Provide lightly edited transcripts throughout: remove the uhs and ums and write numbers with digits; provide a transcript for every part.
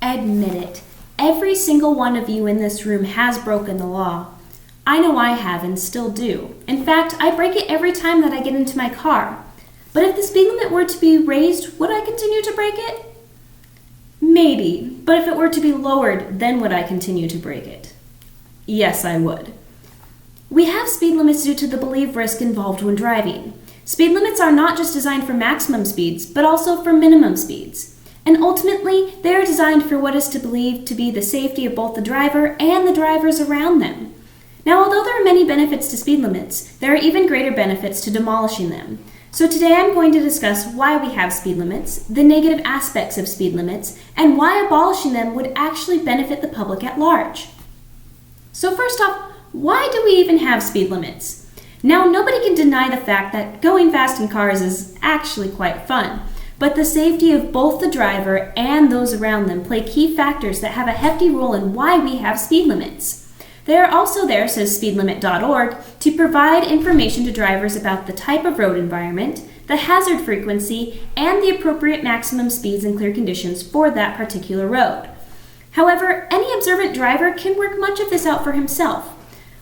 Admit it. Every single one of you in this room has broken the law. I know I have and still do. In fact, I break it every time that I get into my car. But if the speed limit were to be raised, would I continue to break it? Maybe, but if it were to be lowered, then would I continue to break it? Yes, I would. We have speed limits due to the believed risk involved when driving. Speed limits are not just designed for maximum speeds, but also for minimum speeds. And ultimately, they are designed for what is to believe to be the safety of both the driver and the drivers around them. Now, although there are many benefits to speed limits, there are even greater benefits to demolishing them. So today I'm going to discuss why we have speed limits, the negative aspects of speed limits, and why abolishing them would actually benefit the public at large. So first off, why do we even have speed limits? Now, nobody can deny the fact that going fast in cars is actually quite fun, but the safety of both the driver and those around them play key factors that have a hefty role in why we have speed limits. They are also there, says speedlimit.org, to provide information to drivers about the type of road environment, the hazard frequency, and the appropriate maximum speeds and clear conditions for that particular road. However, any observant driver can work much of this out for himself,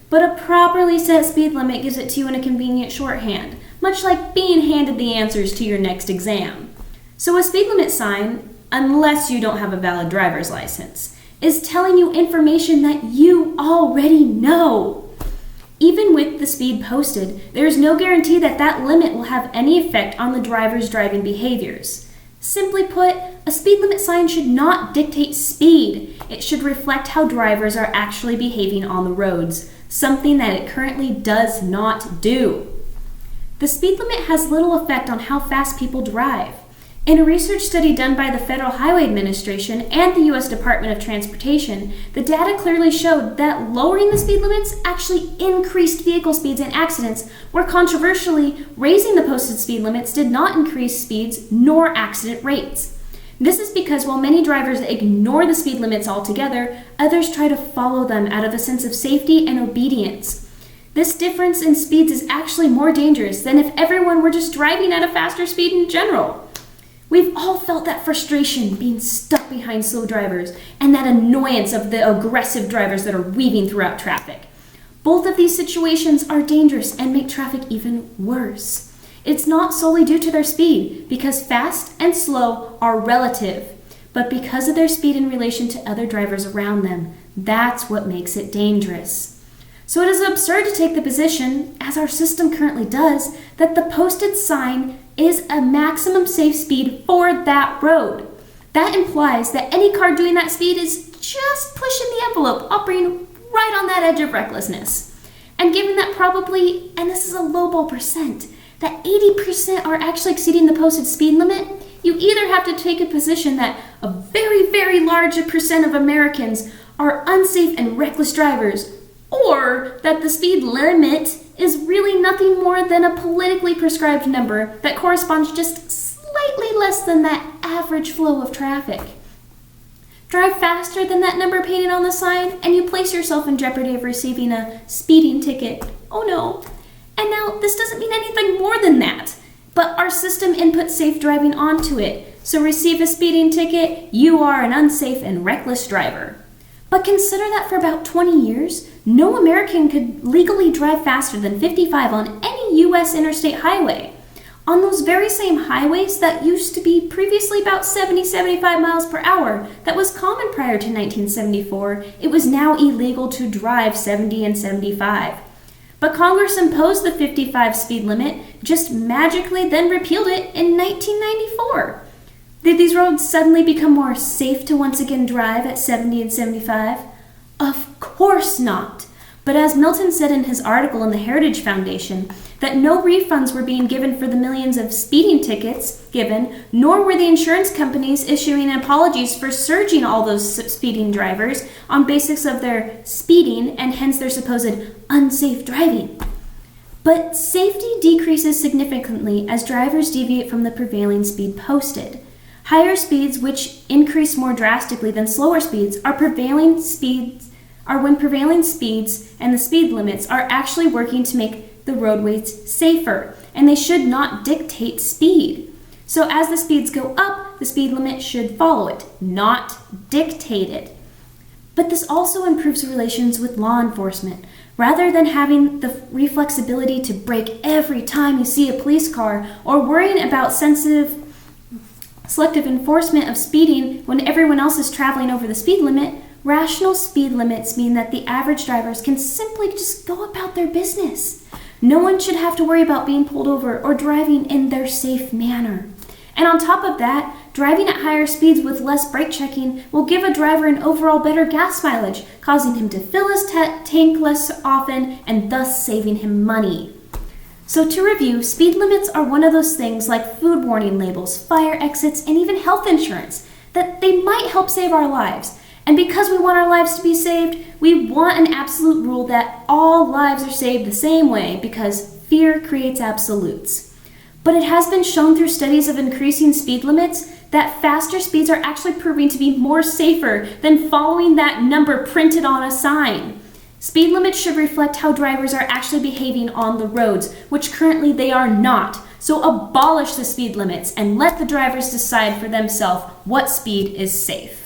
but a properly set speed limit gives it to you in a convenient shorthand, much like being handed the answers to your next exam. So a speed limit sign, unless you don't have a valid driver's license, is telling you information that you already know. Even with the speed posted, there is no guarantee that that limit will have any effect on the driver's driving behaviors. Simply put, a speed limit sign should not dictate speed. It should reflect how drivers are actually behaving on the roads, something that it currently does not do. The speed limit has little effect on how fast people drive. In a research study done by the Federal Highway Administration and the U.S. Department of Transportation, the data clearly showed that lowering the speed limits actually increased vehicle speeds and accidents, where controversially, raising the posted speed limits did not increase speeds nor accident rates. This is because while many drivers ignore the speed limits altogether, others try to follow them out of a sense of safety and obedience. This difference in speeds is actually more dangerous than if everyone were just driving at a faster speed in general. We've all felt that frustration being stuck behind slow drivers and that annoyance of the aggressive drivers that are weaving throughout traffic. Both of these situations are dangerous and make traffic even worse. It's not solely due to their speed, because fast and slow are relative, but because of their speed in relation to other drivers around them. That's what makes it dangerous. So it is absurd to take the position, as our system currently does, that the posted sign is a maximum safe speed for that road. That implies that any car doing that speed is just pushing the envelope, operating right on that edge of recklessness. And given that probably, and this is a lowball percent, that 80% are actually exceeding the posted speed limit, you either have to take a position that a very, very large percent of Americans are unsafe and reckless drivers, or that the speed limit is really nothing more than a politically prescribed number that corresponds just slightly less than that average flow of traffic. Drive faster than that number painted on the sign, and you place yourself in jeopardy of receiving a speeding ticket. Oh no. And now, this doesn't mean anything more than that, but our system inputs safe driving onto it. So receive a speeding ticket, you are an unsafe and reckless driver. But consider that for about 20 years, no American could legally drive faster than 55 on any U.S. interstate highway. On those very same highways that used to be previously about 70-75 miles per hour, that was common prior to 1974, it was now illegal to drive 70 and 75. But Congress imposed the 55 speed limit, just magically then repealed it in 1994. Did these roads suddenly become more safe to once again drive at 70 and 75? Of course not. But as Milton said in his article in the Heritage Foundation, that no refunds were being given for the millions of speeding tickets given, nor were the insurance companies issuing apologies for surging all those speeding drivers on basis of their speeding and hence their supposed unsafe driving. But safety decreases significantly as drivers deviate from the prevailing speed posted. Higher speeds, which increase more drastically than slower speeds, are when prevailing speeds and the speed limits are actually working to make the roadways safer, and they should not dictate speed. So as the speeds go up, the speed limit should follow it, not dictate it. But this also improves relations with law enforcement. Rather than having the reflexibility to brake every time you see a police car or worrying about selective enforcement of speeding when everyone else is traveling over the speed limit, rational speed limits mean that the average drivers can simply just go about their business. No one should have to worry about being pulled over or driving in their safe manner. And on top of that, driving at higher speeds with less brake checking will give a driver an overall better gas mileage, causing him to fill his tank less often and thus saving him money. So to review, speed limits are one of those things like food warning labels, fire exits, and even health insurance that they might help save our lives. And because we want our lives to be saved, we want an absolute rule that all lives are saved the same way because fear creates absolutes. But it has been shown through studies of increasing speed limits that faster speeds are actually proving to be more safer than following that number printed on a sign. Speed limits should reflect how drivers are actually behaving on the roads, which currently they are not. So abolish the speed limits and let the drivers decide for themselves what speed is safe.